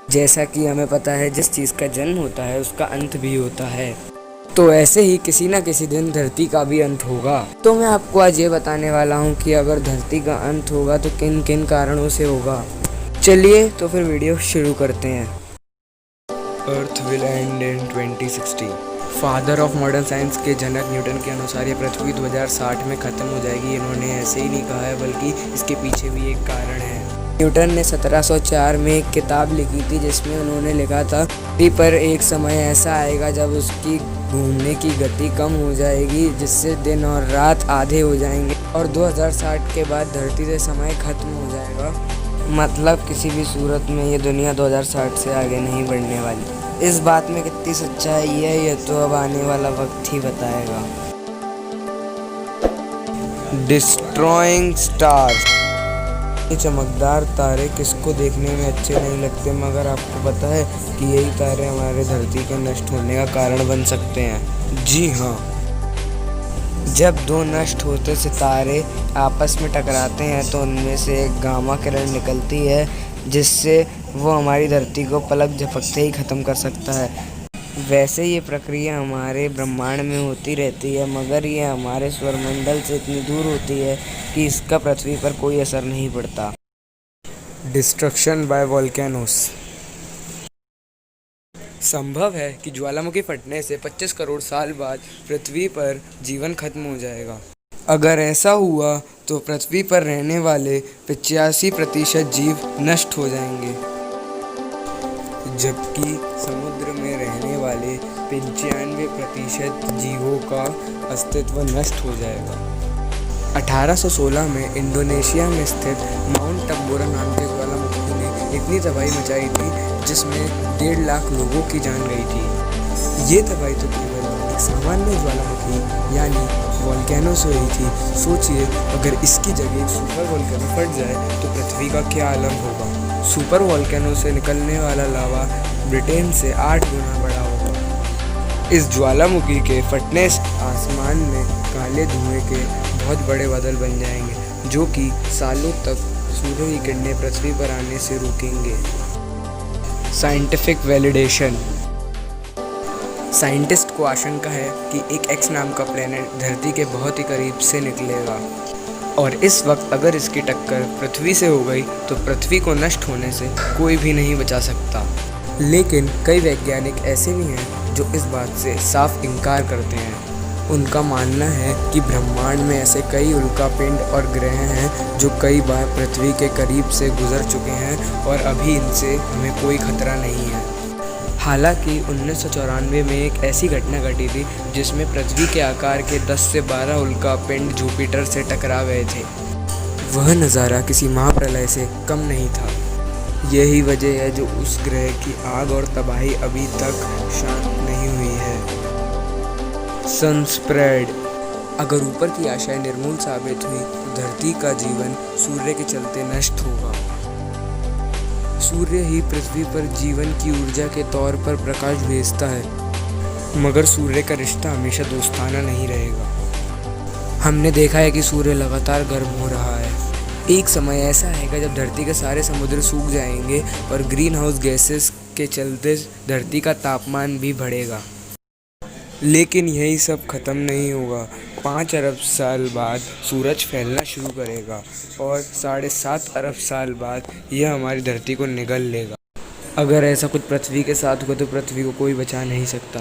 जैसा कि हमें पता है जिस चीज़ का जन्म होता है उसका अंत भी होता है, तो ऐसे ही किसी न किसी दिन धरती का भी अंत होगा। तो मैं आपको आज ये बताने वाला हूँ कि अगर धरती का अंत होगा तो किन किन कारणों से होगा। चलिए तो फिर वीडियो शुरू करते हैं। Earth will and in 2060। Father of modern science के जनक न्यूटन के अनुसार ये पृथ्वी 2060 में ख़त्म हो जाएगी। इन्होंने ऐसे ही नहीं कहा है, बल्कि इसके पीछे भी एक कारण है। न्यूटन ने 1704 में एक किताब लिखी थी जिसमें उन्होंने लिखा था पृथ्वी पर एक समय ऐसा आएगा जब उसकी घूमने की गति कम हो जाएगी, जिससे दिन और रात आधे हो जाएंगे और 2060 के बाद धरती से समय खत्म हो जाएगा। मतलब किसी भी सूरत में ये दुनिया 2060 से आगे नहीं बढ़ने वाली। इस बात में कितनी सच्चाई है ये तो अब आने वाला वक्त ही बताएगा। Destroying stars. ये चमकदार तारे किसको देखने में अच्छे नहीं लगते, मगर आपको पता है कि यही तारे हमारे धरती के नष्ट होने का कारण बन सकते हैं। जी हाँ, जब दो नष्ट होते सितारे आपस में टकराते हैं तो उनमें से एक गामा किरण निकलती है, जिससे वो हमारी धरती को पलक झपकते ही ख़त्म कर सकता है। वैसे ये प्रक्रिया हमारे ब्रह्मांड में होती रहती है, मगर ये हमारे सौरमंडल से इतनी दूर होती है कि इसका पृथ्वी पर कोई असर नहीं पड़ता। Destruction by volcanoes. संभव है कि ज्वालामुखी फटने से 25 करोड़ साल बाद पृथ्वी पर जीवन खत्म हो जाएगा। अगर ऐसा हुआ तो पृथ्वी पर रहने वाले 85% जीव नष्ट हो जाएंगे, जबकि समुद्र में रहने वाले 95% जीवों का अस्तित्व नष्ट हो जाएगा। 1816 में इंडोनेशिया में स्थित माउंट टम्बोरा नाम के ज्वालामुखी ने इतनी तबाही मचाई थी जिसमें 1.5 लाख लोगों की जान गई थी। ये तबाही तो केवल एक सामान्य ज्वालामुखी यानी वोल्केनो से हुई थी। सोचिए, अगर इसकी जगह सुपर वोल्केनो फट जाए तो पृथ्वी का क्या आलम होगा। सुपर वोल्केनो से निकलने वाला लावा ब्रिटेन से 8 गुना बड़ा होगा। इस ज्वालामुखी के फटने से आसमान में काले धुएं के बहुत बड़े बादल बन जाएंगे, जो कि सालों तक सूर्य की किरणें पृथ्वी पर आने से रोकेंगे। Scientific validation. साइंटिस्ट को आशंका है कि एक एक्स नाम का प्लेनेट धरती के बहुत ही करीब से निकलेगा और इस वक्त अगर इसकी टक्कर पृथ्वी से हो गई तो पृथ्वी को नष्ट होने से कोई भी नहीं बचा सकता। लेकिन कई वैज्ञानिक ऐसे भी हैं जो इस बात से साफ इनकार करते हैं। उनका मानना है कि ब्रह्मांड में ऐसे कई उल्कापिंड और ग्रह हैं जो कई बार पृथ्वी के करीब से गुजर चुके हैं और अभी इनसे हमें कोई खतरा नहीं है। हालांकि 1994 में एक ऐसी घटना घटी थी जिसमें पृथ्वी के आकार के 10 से 12 उल्कापिंड जुपिटर से टकरा गए थे। वह नज़ारा किसी महाप्रलय से कम नहीं था। यही वजह है जो उस ग्रह की आग और तबाही अभी तक शांत नहीं हुई है। सनस्प्रेड। अगर ऊपर की आशाएं निर्मूल साबित हुई तो धरती का जीवन सूर्य के चलते नष्ट होगा। सूर्य ही पृथ्वी पर जीवन की ऊर्जा के तौर पर प्रकाश भेजता है, मगर सूर्य का रिश्ता हमेशा दोस्ताना नहीं रहेगा। हमने देखा है कि सूर्य लगातार गर्म हो रहा है। एक समय ऐसा आएगा जब धरती के सारे समुद्र सूख जाएंगे और ग्रीन हाउस गैसेस के चलते धरती का तापमान भी बढ़ेगा। लेकिन यही सब ख़त्म नहीं होगा। 5 अरब साल बाद सूरज फैलना शुरू करेगा और 7.5 अरब साल बाद यह हमारी धरती को निगल लेगा। अगर ऐसा कुछ पृथ्वी के साथ हुआ तो पृथ्वी को कोई बचा नहीं सकता।